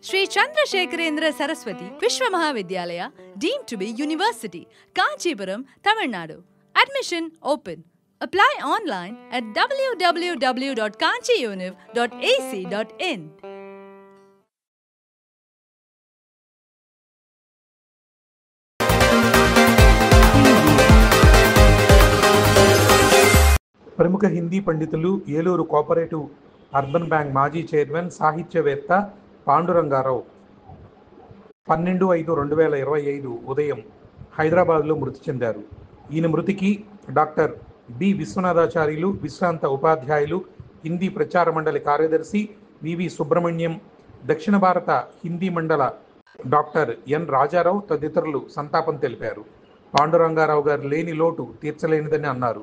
Sri Chandrasekharendra Saraswati Vishwa Mahavidyalaya, deemed to be University, Kanchipuram, Tamil Nadu. Admission open. Apply online at www.kanchiuniv.ac.in. ప్రముఖ హిందీ పండితులు Eluru cooperative urban bank మాజీ chairman సాహిత్యవేత్త Panduranga Rao 12/5/2025 ఉదయం హైదరాబాద్లో మృతి చెందారు. ఈయన మృతికి డాక్టర్ బి విశ్వనాథాచార్యులు, విశ్రాంత ఉపాధ్యాయులు, హిందీ ప్రచార మండలి కార్యదర్శి వివి సుబ్రహ్మణ్యం, దక్షిణ భారత హిందీ మండల డాక్టర్ ఎన్ రాజారావు తదితరులు సంతాపం తెలిపారు. పాండురంగారావు గారు లేని లోటు తీర్చలేనిదని అన్నారు.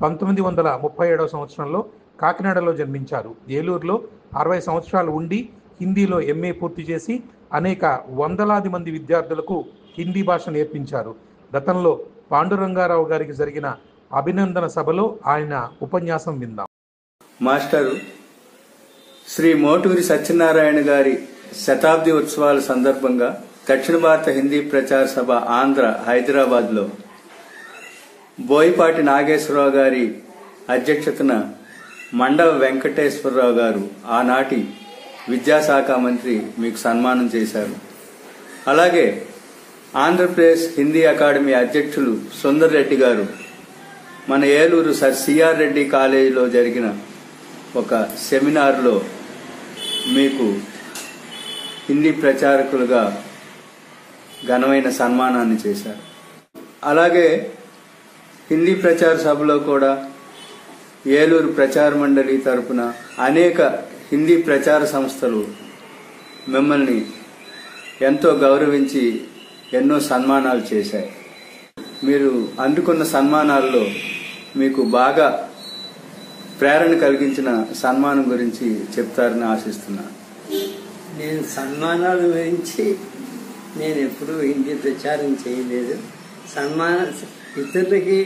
1937 సంవత్సరంలో కాకినాడలో జన్మించారు. ఏలూరులో 60 సంవత్సరాలు ఉండి హిందీలో ఎంఏ పూర్తి చేసి అనేక వందలాది మంది విద్యార్థులకు హిందీ భాష నేర్పించారు. గతంలో పాండురంగారావు గారికి జరిగిన అభినందన సభలో ఆయన ఉపన్యాసం విందాం. మాస్టరు శ్రీ మోటూరి సత్యనారాయణ గారి శతాబ్ది ఉత్సవాల సందర్భంగా దక్షిణ భారత హిందీ ప్రచార సభ ఆంధ్ర హైదరాబాద్లో బోయపాటి నాగేశ్వరరావు గారి అధ్యక్షతన మండవ వెంకటేశ్వరరావు గారు ఆనాటి విద్యాశాఖ మంత్రి మీకు సన్మానం చేశారు. అలాగే ఆంధ్రప్రదేశ్ హిందీ అకాడమీ అధ్యక్షులు సుందర్ రెడ్డి గారు మన ఏలూరు సర్ సిఆర్ రెడ్డి కాలేజీలో జరిగిన ఒక సెమినార్లో మీకు హిందీ ప్రచారకులుగా ఘనమైన సన్మానాన్ని చేశారు. అలాగే హిందీ ప్రచార సభలో కూడా ఏలూరు ప్రచార మండలి తరపున అనేక హిందీ ప్రచార సంస్థలు మిమ్మల్ని ఎంతో గౌరవించి ఎన్నో సన్మానాలు చేశాయి. మీరు అందుకున్న సన్మానాల్లో మీకు బాగా ప్రేరణ కలిగించిన సన్మానం గురించి చెప్తారని ఆశిస్తున్నాను. నేను సన్మానాల గురించి నేను ఎప్పుడూ హిందీ ప్రచారం చేయలేదు. ఇతరులకి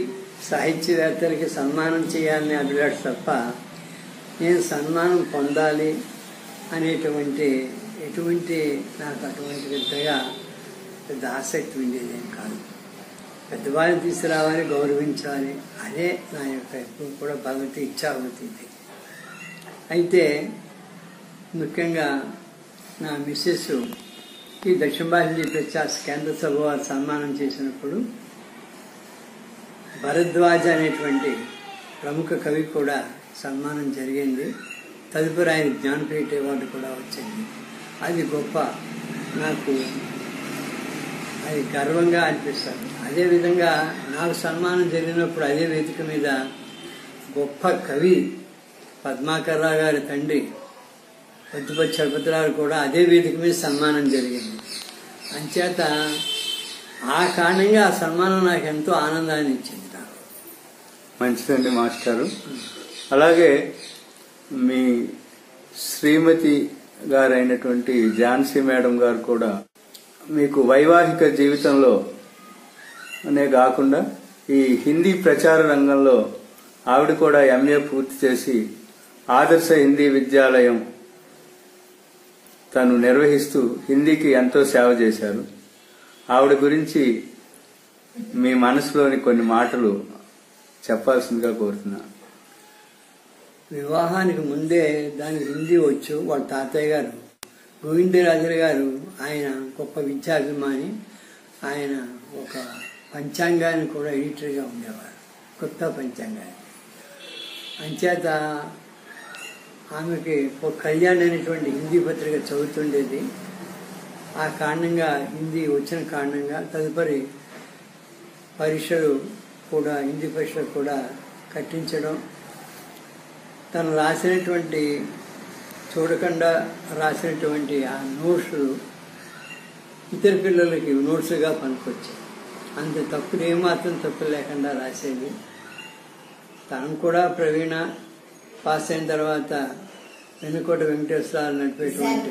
సాహిత్యవేత్తలకి సన్మానం చేయాలని అభిలాష తప్ప నేను సన్మానం పొందాలి అనేటువంటి నాకు అటువంటి పెద్దగా పెద్ద ఆసక్తి ఉండేదేం కాదు. పెద్దవాళ్ళని తీసుకురావాలి, గౌరవించాలి, అదే నా యొక్క ఎప్పుడు కూడా భగవతి ఇచ్చావతి. అయితే ముఖ్యంగా నా మిస్సెస్ ఈ దక్షిణ భారత హిందీ ప్రచార కేంద్ర సభ వారు సన్మానం చేసినప్పుడు భరద్వాజ అనేటువంటి ప్రముఖ కవి కూడా సన్మానం జరిగింది. తదుపరి ఆయన జ్ఞానపీఠ అవార్డు కూడా వచ్చింది. అది గొప్ప, నాకు అది గర్వంగా అనిపిస్తుంది. అదేవిధంగా నాకు సన్మానం జరిగినప్పుడు అదే వేదిక మీద గొప్ప కవి పద్మాకర్రావు గారి తండ్రి పద్దుపతి చలపతిరావు కూడా అదే వేదిక మీద సన్మానం జరిగింది. అంచేత ఆ కారణంగా ఆ సన్మానం నాకు ఎంతో ఆనందాన్ని ఇచ్చింది. మంచిదండి మాస్టారు. అలాగే మీ శ్రీమతి గారైనటువంటి ఝాన్సీ మేడం గారు కూడా మీకు వైవాహిక జీవితంలో అనే కాకుండా ఈ హిందీ ప్రచార రంగంలో ఆవిడ కూడా ఎంఏ పూర్తి చేసి ఆదర్శ హిందీ విద్యాలయం తను నిర్వహిస్తూ హిందీకి ఎంతో సేవ చేశారు. ఆవిడ గురించి మీ మనసులోని కొన్ని మాటలు చెప్పాల్సిందిగా కోరుతున్నాను. వివాహానికి ముందే దానికి హిందీ వచ్చు. వాళ్ళ తాతయ్య గారు గోవిందరాజులు గారు ఆయన గొప్ప విద్యాభిమాని. ఆయన ఒక పంచాంగాన్ని కూడా ఎడిటర్గా ఉండేవారు, కొత్త పంచాంగాన్ని. అంచేత ఆమెకి ఒక కళ్యాణ్ అనేటువంటి హిందీ పత్రిక చదువుతుండేది. ఆ కారణంగా హిందీ వచ్చిన కారణంగా తదుపరి పరీక్షలు కూడా హిందీ పరీక్షలు కూడా కట్టించడం, తను రాసినటువంటి చూడకుండా రాసినటువంటి ఆ నోట్స్ ఇతర పిల్లలకి నోట్స్గా పనికొచ్చాయి. అంత తప్పులు ఏమాత్రం తప్పులు లేకుండా రాసేది. తను కూడా ప్రవీణ పాస్ అయిన తర్వాత వెనుకోట వెంకటేశ్వరరావు నడిపేటువంటి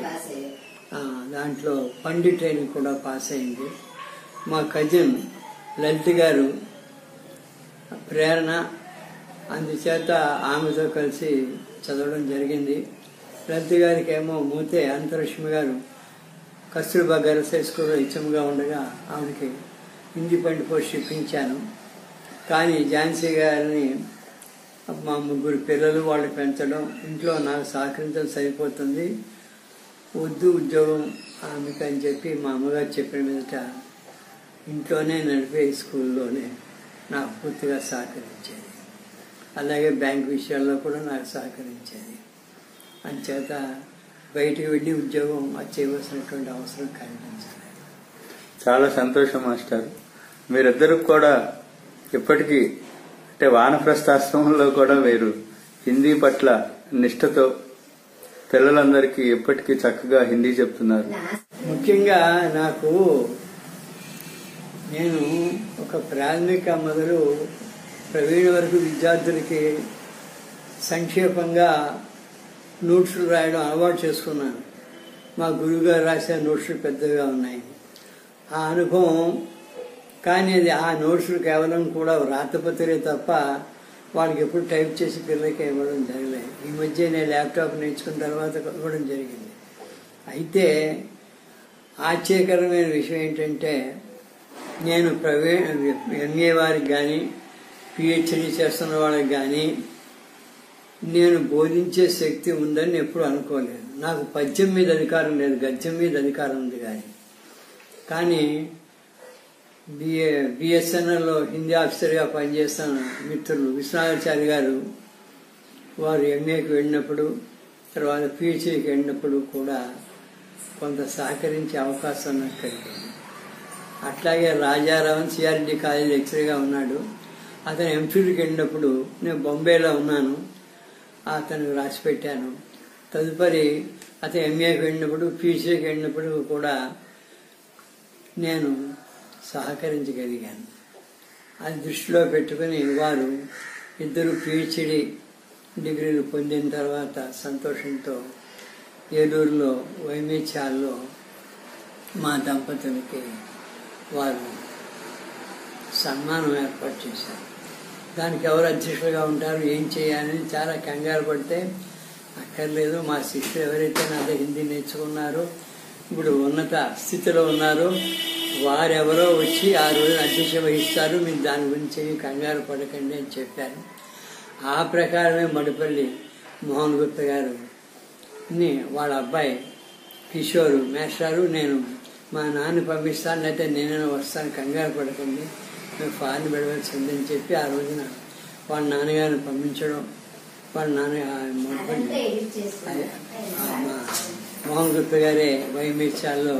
దాంట్లో పండిట్ ట్రైనింగ్ కూడా పాస్ అయింది. మా కజిన్ లలిత గారు ప్రేరణ, అందుచేత ఆమెతో కలిసి చదవడం జరిగింది. లలిత గారికి ఏమో మూతే అంతరిక్షమి గారు కస్తూర్బా గర్ల్స్ హై స్కూల్లో హెచ్ఎంగా ఉండగా ఆవిడకి హిందీ పండి పోస్ట్ ఇప్పించాను. కానీ ఝాన్సీ గారిని మా 3 పిల్లలు వాళ్ళు పెంచడం, ఇంట్లో నాకు సహకరించడం సరిపోతుంది, వద్దు ఉద్యోగం ఆమెకు అని చెప్పి మా అమ్మగారు చెప్పిన మీదట ఇంట్లోనే నడిపే స్కూల్లోనే నాకు పూర్తిగా సహకరించేది. అలాగే బ్యాంక్ విషయాల్లో కూడా నాకు సహకరించేది. అంచేత బయటికి వెళ్ళి ఉద్యోగం చేయవలసినటువంటి అవసరం కనిపించలేదు. చాలా సంతోషం మాస్టర్. మీరిద్దరు కూడా ఇప్పటికీ అంటే వానప్రస్థాశ్రమంలో కూడా మీరు హిందీ పట్ల నిష్ఠతో పిల్లలందరికీ ఎప్పటికీ చక్కగా హిందీ చెప్తున్నారు. ముఖ్యంగా నేను ఒక ప్రాథమిక మొదలు ప్రవీణ వరకు విద్యార్థులకి సంక్షేపంగా నోట్స్లు రాయడం అలవాటు చేసుకున్నాను. మా గురువుగారు రాసే నోట్స్లు పెద్దగా ఉన్నాయి. ఆ అనుభవం కానీ అది ఆ నోట్స్లు కేవలం కూడా రాతపత్రే తప్ప వాళ్ళకి ఎప్పుడు టైప్ చేసి పిల్లలకి ఇవ్వడం జరగలేదు. ఈ మధ్య నేను ల్యాప్టాప్ నేర్చుకున్న తర్వాత ఇవ్వడం జరిగింది. అయితే ఆశ్చర్యకరమైన విషయం ఏంటంటే నేను ఎంఏ వారికి కానీ పిహెచ్డి చేస్తున్న వాళ్ళకి కానీ నేను బోధించే శక్తి ఉందని ఎప్పుడు అనుకోలేదు. నాకు పద్యం మీద అధికారం లేదు, గద్యం మీద అధికారం ఉంది. కానీ బిఎస్ఎన్ఎల్లో హిందీ ఆఫీసర్గా పనిచేస్తున్న మిత్రులు విశ్వనాథాచారి గారు వారు ఎంఏకి వెళ్ళినప్పుడు తర్వాత పిహెచ్డికి వెళ్ళినప్పుడు కూడా కొంత సహకరించే అవకాశం నాకు కలిగింది. అట్లాగే రాజారావన్ సిఆర్డి కాలేజ్ లెక్చరర్గా ఉన్నాడు. అతను ఎంఫిల్కి వెళ్ళినప్పుడు నేను బొంబేలో ఉన్నాను, అతను రాసి పెట్టాను. తదుపరి అతను ఎంఏకి వెళ్ళినప్పుడు పిహెచ్డికి వెళ్ళినప్పుడు కూడా నేను సహకరించగలిగాను. అది దృష్టిలో పెట్టుకుని వారు ఇద్దరు పిహెచ్డి డిగ్రీలు పొందిన తర్వాత సంతోషంతో ఏలూరులో వైఎంహెచ్ హాల్లో మా దంపతులకి వారు సన్మానం ఏర్పాటు చేశారు. దానికి ఎవరు అధ్యక్షులుగా ఉంటారు, ఏం చేయాలని చాలా కంగారు పడితే అక్కర్లేదు, మా శిష్యులు ఎవరైతే నాతో హిందీ నేర్చుకున్నారో ఇప్పుడు ఉన్నత స్థితిలో ఉన్నారో వారెవరో వచ్చి ఆ రోజున అధ్యక్ష వహిస్తారు, మీరు దాని గురించి కంగారు పడకండి అని చెప్పారు. ఆ ప్రకారమే మడిపల్లి మోహన్ గుప్త గారు వాళ్ళ అబ్బాయి కిషోరు మేస్టారు నేను మా నాన్న పంపిస్తాను, లేకపోతే నేనైనా వస్తాను, కంగారు పడకండి, మేము ఫారెన్ వెళ్ళవలసి ఉందని చెప్పి ఆ రోజున వాళ్ళ నాన్నగారిని పంపించడం, వాళ్ళ నాన్నగారు మోహన్ గుప్త గారే వైఎంహెచ్ఆర్లో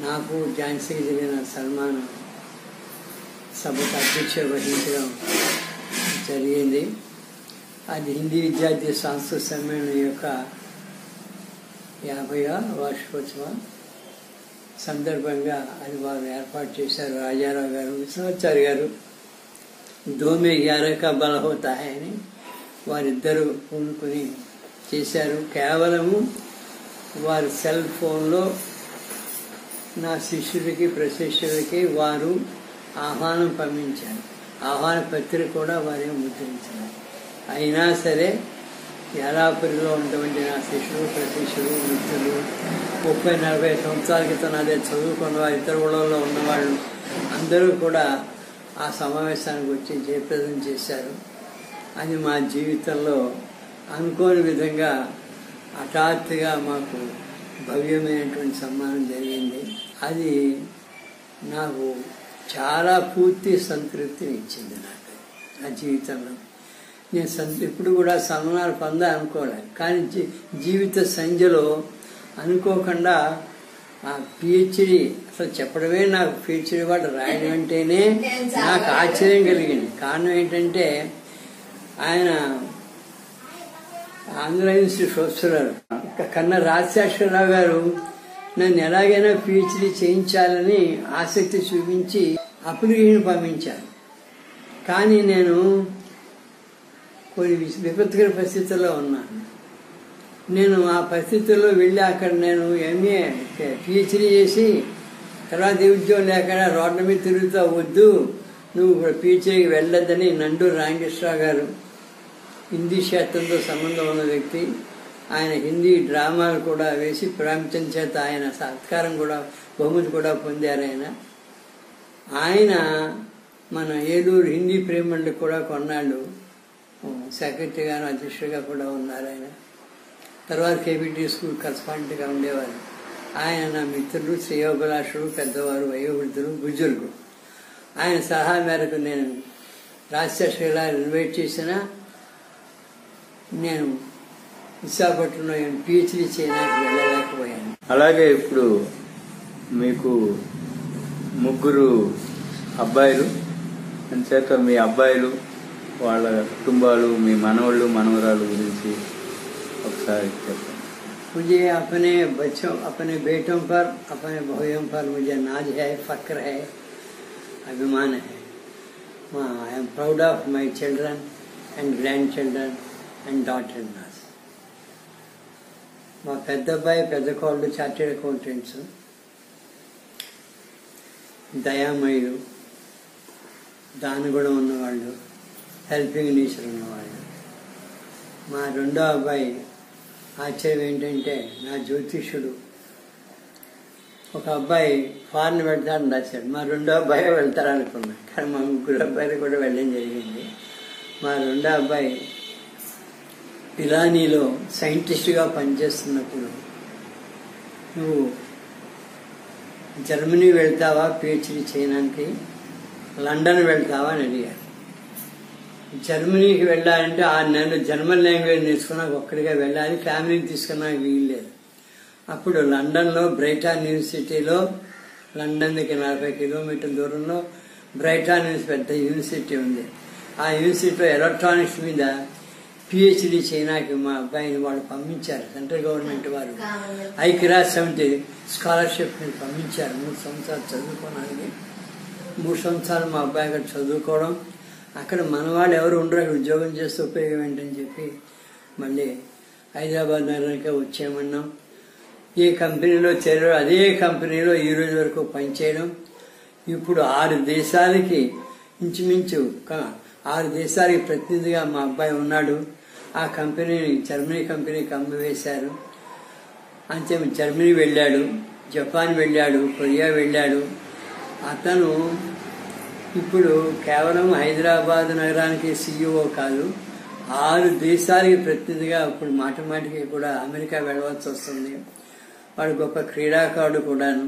నాకు ఝాన్సీకి జరిగిన సన్మానం సభకు అధ్యక్ష వహించడం జరిగింది. అది హిందీ విద్యార్థి సాంస్కృతిక సమ్మేళనం యొక్క 50వ వార్షికోత్సవం సందర్భంగా అది వారు ఏర్పాటు చేశారు. రాజారావు గారు విశ్వనాథాచారి గారు దోమే 11 కా బల హోతా హై అని వారిద్దరూ పూనుకొని చేశారు. కేవలము వారి సెల్ ఫోన్లో నా శిష్యులకి ప్రశిష్యులకి వారు ఆహ్వానం పంపించారు. ఆహ్వాన పత్రిక కూడా వారే ముద్రించారు. అయినా సరే యాలాపురిలో ఉన్నటువంటి నా శిష్యులు ప్రశిష్యులు మిత్రులు 30-40 సంవత్సరాల క్రితం అదే చదువుకున్న వారు ఇతర ఊళ్ళలో ఉన్నవాళ్ళు అందరూ కూడా ఆ సమావేశానికి వచ్చి జయప్రదం చేశారు. అది మా జీవితంలో అనుకోని విధంగా హఠాత్తుగా మాకు భవ్యమైనటువంటి సన్మానం జరిగింది. అది నాకు చాలా పూర్తి సంతృప్తిని ఇచ్చింది. నాకు నా జీవితంలో నేను ఇప్పుడు కూడా సన్మానాలు పొందాలనుకోలేదు, కానీ జీవిత సంధ్యలో అనుకోకుండా ఆ పిహెచ్డి అసలు చెప్పడమే నాకు పిహెచ్డి వాడు రాయడం అంటేనే నాకు ఆశ్చర్యం కలిగింది. కారణం ఏంటంటే ఆయన ఆంధ్ర యూనివర్సిటీ ప్రొఫెసర్ కన్నా రాజశేఖరరావు గారు నన్ను ఎలాగైనా పిహెచ్డి చేయించాలని ఆసక్తి చూపించి అప్లికేషన్ పంపించారు. కానీ నేను కొన్ని విపత్కర పరిస్థితుల్లో ఉన్నాను. నేను ఆ పరిస్థితుల్లో వెళ్ళి అక్కడ నేను ఎంఏ పిహెచ్డి చేసి తర్వాత ఉద్యోగం లేకుండా రోడ్ల మీద తిరుగుతా వద్దు నువ్వు పిహెచ్డికి వెళ్ళొద్దని నండూరు రామకృష్ణరావు గారు హిందీ శాస్త్రంతో సంబంధం ఉన్న వ్యక్తి ఆయన హిందీ డ్రామాలు కూడా వేసి ప్రేమచంద్ చేత ఆయన సత్కారం కూడా బహుమతి కూడా పొందారు. ఆయన మన ఏలూరు హిందీ ప్రేమలు కూడా కొన్నాళ్ళు సెక్రటరీగాను అధ్యక్షుడిగా కూడా ఉన్నారు. ఆయన తర్వాత కేబిటి స్కూల్ కరస్పాండెంట్గా ఉండేవారు. ఆయన నా మిత్రులు, శ్రేయోభిలాషుడు, పెద్దవారు, వయోవృద్ధులు, బుజుర్గు. ఆయన సలహా మేరకు నేను రాజశేఖర్ ఇలా ఇన్వైట్ చేసినా నేను విశాఖపట్నంలో పిహెచ్డీ చేయడానికి వెళ్ళలేకపోయాను. అలాగే ఇప్పుడు మీకు ముగ్గురు అబ్బాయిలు అంచేత మీ అబ్బాయిలు వాళ్ళ కుటుంబాలు మీ మనవాళ్ళు మనవరాలు గురించి ఒకసారి చెప్పండి. मुझे अपने बच्चों, अपने बेटों पर, अपने बहुओं पर मुझे नाज है, फक्र है, अभिमान है. I am proud of my children and grandchildren and daughter-in-laws. మా పెద్ద అబ్బాయి పెద్ద కోళ్ళు చార్టెడ్ అకౌంటెంట్స్, దయామయులు, దానగుణం ఉన్నవాళ్ళు, హెల్పింగ్ నేచర్ ఉన్నవాళ్ళు. మా రెండో అబ్బాయి ఆశ్చర్యం ఏంటంటే నా జ్యోతిష్యుడు ఒక అబ్బాయి ఫారెన్ వెళ్తాడని రాశాడు. మా రెండో అబ్బాయి వెళ్తారనుకున్నా, కానీ మా ముగ్గురు అబ్బాయిలు కూడా వెళ్ళడం జరిగింది. మా రెండో అబ్బాయి ఇరానీలో సైంటిస్ట్గా పనిచేస్తున్నప్పుడు నువ్వు జర్మనీ వెళ్తావా పిహెచ్డీ చేయడానికి, లండన్ వెళ్తావా అని అడిగారు. జర్మనీకి వెళ్ళాలంటే 6 నెలలు జర్మన్ లాంగ్వేజ్ నేర్చుకున్నాక ఒక్కడిగా వెళ్ళాలి, ఫ్యామిలీని తీసుకున్నాక వీల్లేదు. అప్పుడు లండన్లో బ్రైటాన్ యూనివర్సిటీలో, లండన్కి 40 కిలోమీటర్ల దూరంలో బ్రైటాన్ యూనివర్సిటీ పెద్ద యూనివర్సిటీ ఉంది. ఆ యూనివర్సిటీలో ఎలక్ట్రానిక్స్ మీద పిహెచ్డీ చేయడానికి మా అబ్బాయిని వాళ్ళు పంపించారు. సెంట్రల్ గవర్నమెంట్ వారు ఐక్యరాజ్య సమితి స్కాలర్షిప్ మీద పంపించారు. 3 సంవత్సరాలు చదువుకోవడానికి. 3 సంవత్సరాలు మా అబ్బాయి అక్కడ చదువుకోవడం, అక్కడ మనవాళ్ళు ఎవరు ఉండరు, అక్కడ ఉద్యోగం చేస్తే ఉపయోగం ఏంటని చెప్పి మళ్ళీ హైదరాబాద్ నగరానికి వచ్చేయమన్నాం. ఏ కంపెనీలో చేరారో అదే కంపెనీలో ఈ రోజు వరకు పనిచేయడం. ఇప్పుడు 6 దేశాలకి ఇంచుమించు 6 దేశాలకి ప్రతినిధిగా మా అబ్బాయి ఉన్నాడు. ఆ కంపెనీని జర్మనీ కంపెనీకి అమ్మవేశారు. అంతే జర్మనీ వెళ్ళాడు, జపాన్ వెళ్ళాడు, కొరియా వెళ్ళాడు. అతను ఇప్పుడు కేవలం హైదరాబాద్ నగరానికి CEO కాదు, 6 దేశాలకి ప్రతినిధిగా ఇప్పుడు మాటికి కూడా అమెరికా వెళ్ళవలసి వస్తుంది. వాడు గొప్ప క్రీడాకారుడు కూడాను.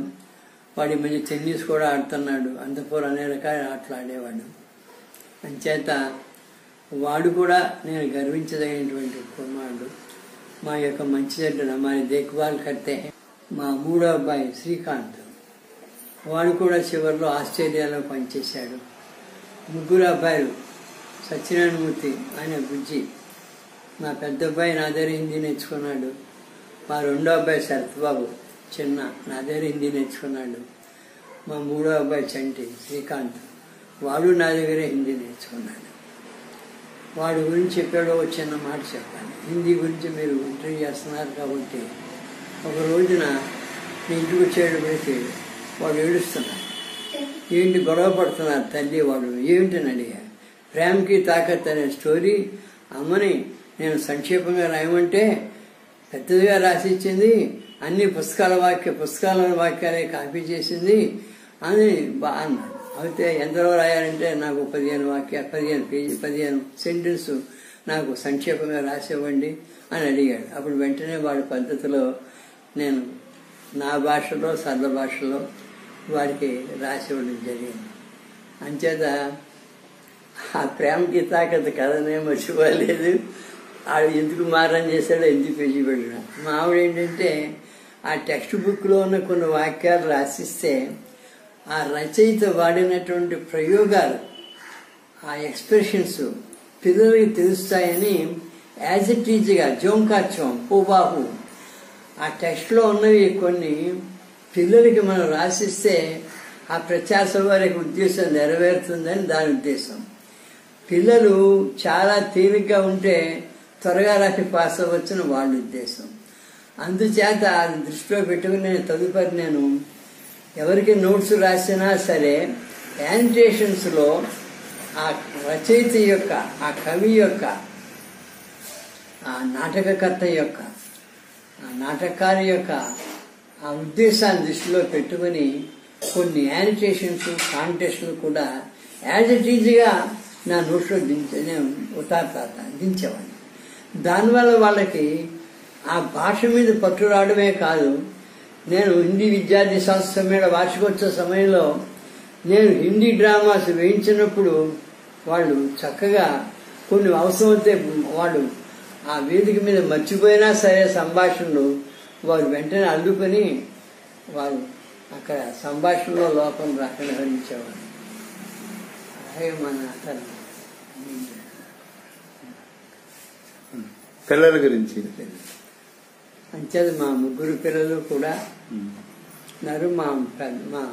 వాడి మంచి టెన్నిస్ కూడా ఆడుతున్నాడు. అంతపూర్ అనే రకాల ఆటలు ఆడేవాడు. అంచేత వాడు కూడా నేను గర్వించదగినటువంటి కుమారుడు. మా యొక్క మంచి చెడ్డలు మా దేఖ్భాల్ కర్తే. మా 3వ అబ్బాయి శ్రీకాంత్, వాడు కూడా చివరిలో ఆస్ట్రేలియాలో పనిచేశాడు. 3 అబ్బాయిలు సత్యనారాయణమూర్తి, ఆయన బుజ్జి. మా పెద్ద అబ్బాయి నా దగ్గర హిందీ నేర్చుకున్నాడు. మా 2వ అబ్బాయి శరత్బాబు చిన్న, నా దగ్గర హిందీ నేర్చుకున్నాడు. మా 3వ అబ్బాయి చంటి శ్రీకాంత్, వాడు నా దగ్గరే హిందీ నేర్చుకున్నాడు. వాడి గురించి చెప్పాడో చిన్న మాట చెప్పాను. హిందీ గురించి మీరు ఇంటర్వ్యూ చేస్తున్నారు కాబట్టి ఒక రోజున నేను ఇంటికి వచ్చేటప్పటికి వాడు ఏడుస్తున్నాడు. ఏంటి గొడవ పడుతున్నారు తల్లి వాడు, ఏమిటని అడిగా. ప్రేమకి తాకత్ అనే స్టోరీ అమ్మని నేను సంక్షేపంగా రాయమంటే పెద్దదిగా రాసిచ్చింది, అన్ని పుస్తకాల వాక్యాలే కాపీ చేసింది అని అన్నాడు. అయితే ఎంతలో రాయాలంటే నాకు 15 సెంటెన్స్ నాకు సంక్షేపంగా రాసివ్వండి అని అడిగాడు. అప్పుడు వెంటనే వాడి పద్ధతిలో నేను నా భాషలో సరళ భాషలో వారికి రాసివ్వడం జరిగింది. అంచేత ఆ ప్రేమకి తాకత్ కథనే మర్చిపోలేదు. ఆడు ఎందుకు మారం చేశాడో, ఎందుకు పేజీ పెట్టాడు. మా ఆవిడ ఏంటంటే ఆ టెక్స్ట్ బుక్లో ఉన్న కొన్ని వాక్యాలు రాసిస్తే ఆ రచయిత వాడినటువంటి ప్రయోగాలు, ఆ ఎక్స్ప్రెషన్స్ పిల్లలకి తెలుస్తాయని యాజ్ ఇట్ ఈజ్గా జోంకాచోం పూబాహు ఆ టెక్స్ట్లో ఉన్నవి కొన్ని పిల్లలకి మనం రాసిస్తే ఆ ప్రచార సభ ఉద్దేశం నెరవేరుతుందని దాని ఉద్దేశం. పిల్లలు చాలా తేలిగ్గా ఉంటే త్వరగా రాసి పాస్ అవ్వచ్చని వాళ్ళ ఉద్దేశం. అందుచేత అది దృష్టిలో పెట్టుకుని తదుపరి నేను ఎవరికి నోట్స్ రాసినా సరే యానిటేషన్స్లో ఆ రచయిత యొక్క, ఆ కవి యొక్క, ఆ నాటకకర్త యొక్క, ఆ నాటకారి యొక్క ఆ ఉద్దేశాన్ని దృష్టిలో పెట్టుకుని కొన్ని యానిటేషన్స్ కాంటెస్ట్లు కూడా యాజ్ ఇట్ ఈజీగా నా నోట్లో దించేవాడిని. దానివల్ల వాళ్ళకి ఆ భాష మీద పట్టు రావడమే కాదు, నేను హిందీ విద్యార్థి సంస్థ మీద వార్షికోత్సవ సమయంలో నేను హిందీ డ్రామాస్ వేయించినప్పుడు వాళ్ళు చక్కగా కొన్ని అవసరమైతే వాళ్ళు ఆ వేదిక మీద మర్చిపోయినా సరే సంభాషణలు వారు వెంటనే అల్లుకొని వారు అక్కడ సంభాషణలో లోపం రాకుండా హరించేవారు. అలాగే మన అతను పిల్లల గురించి అంచేది మా ముగ్గురు పిల్లలు కూడా మా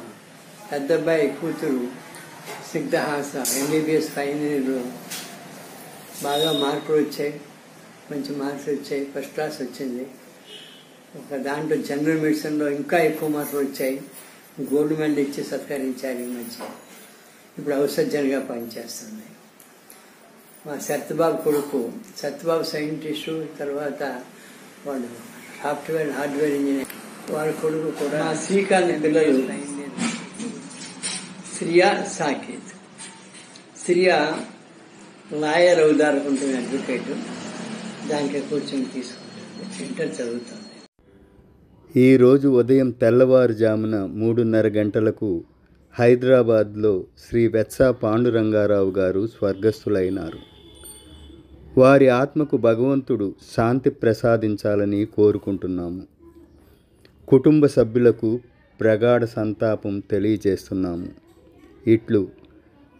పెద్ద అబ్బాయి కూతురు సిగ్ధహాస MBBS ఫైనల్ బాగా మార్కులు వచ్చాయి, మంచి మార్క్స్ వచ్చాయి, ఫస్ట్ క్లాస్ వచ్చింది. ఒక దాంట్లో జనరల్ మెడిసిన్లో ఇంకా ఎక్కువ మార్కులు వచ్చాయి, గోల్డ్ మెడల్ ఇచ్చి సత్కరించారు ఈ మధ్య. ఇప్పుడు ఔషధజనిగా పనిచేస్తుంది. మా సత్యబాబు కొడుకు, సత్యబాబు సైంటిస్టు, తర్వాత వాడు సాఫ్ట్వేర్ హార్డ్వేర్ ఇంజనీర్. వాడి కొడుకు కూడా శ్రీకాంత్ పిల్లలు శ్రియా సాకేత్. శ్రియా లాయర్ అవుదారుకుంటుంది, అడ్వకేట్. దానికి కూర్చొని తీసుకుంటుంది, ఇంటర్ చదువుతుంది. ఈరోజు ఉదయం తెల్లవారుజామున 3:30 గంటలకు హైదరాబాద్లో శ్రీ వెత్స పాండురంగారావు గారు స్వర్గస్థులైనారు. వారి ఆత్మకు భగవంతుడు శాంతి ప్రసాదించాలని కోరుకుంటున్నాము. కుటుంబ సభ్యులకు ప్రగాఢ సంతాపం తెలియజేస్తున్నాము. ఇట్లు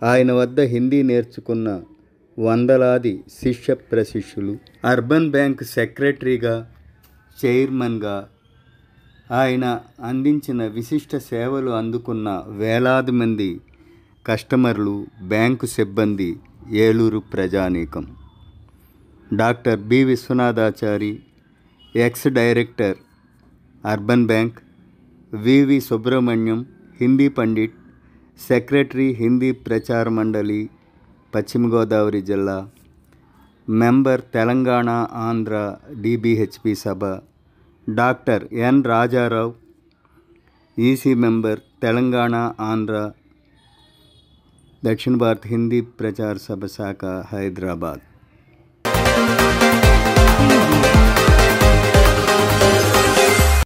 ఆయన వద్ద హిందీ నేర్చుకున్న వందలాది శిష్య ప్రశిష్యులు, అర్బన్ బ్యాంక్ సెక్రటరీగా, చైర్మన్గా ఆయన అందించిన విశిష్ట సేవలు అందుకున్న వేలాది మంది కస్టమర్లు, బ్యాంకు సిబ్బంది, ఏలూరు ప్రజానీకం. Doctor B Viswanathachari, ex director urban bank, VV Subrahmanyam, Hindi pandit, secretary Hindi Prachar Mandali, Paschima Godavari జిల్లా, member Telangana Andhra DBHP Sabha, doctor N Rajarao, EC member Telangana Andhra Dakshina Bharat Hindi ప్రచార సభ శాఖ, హైదరాబాద్.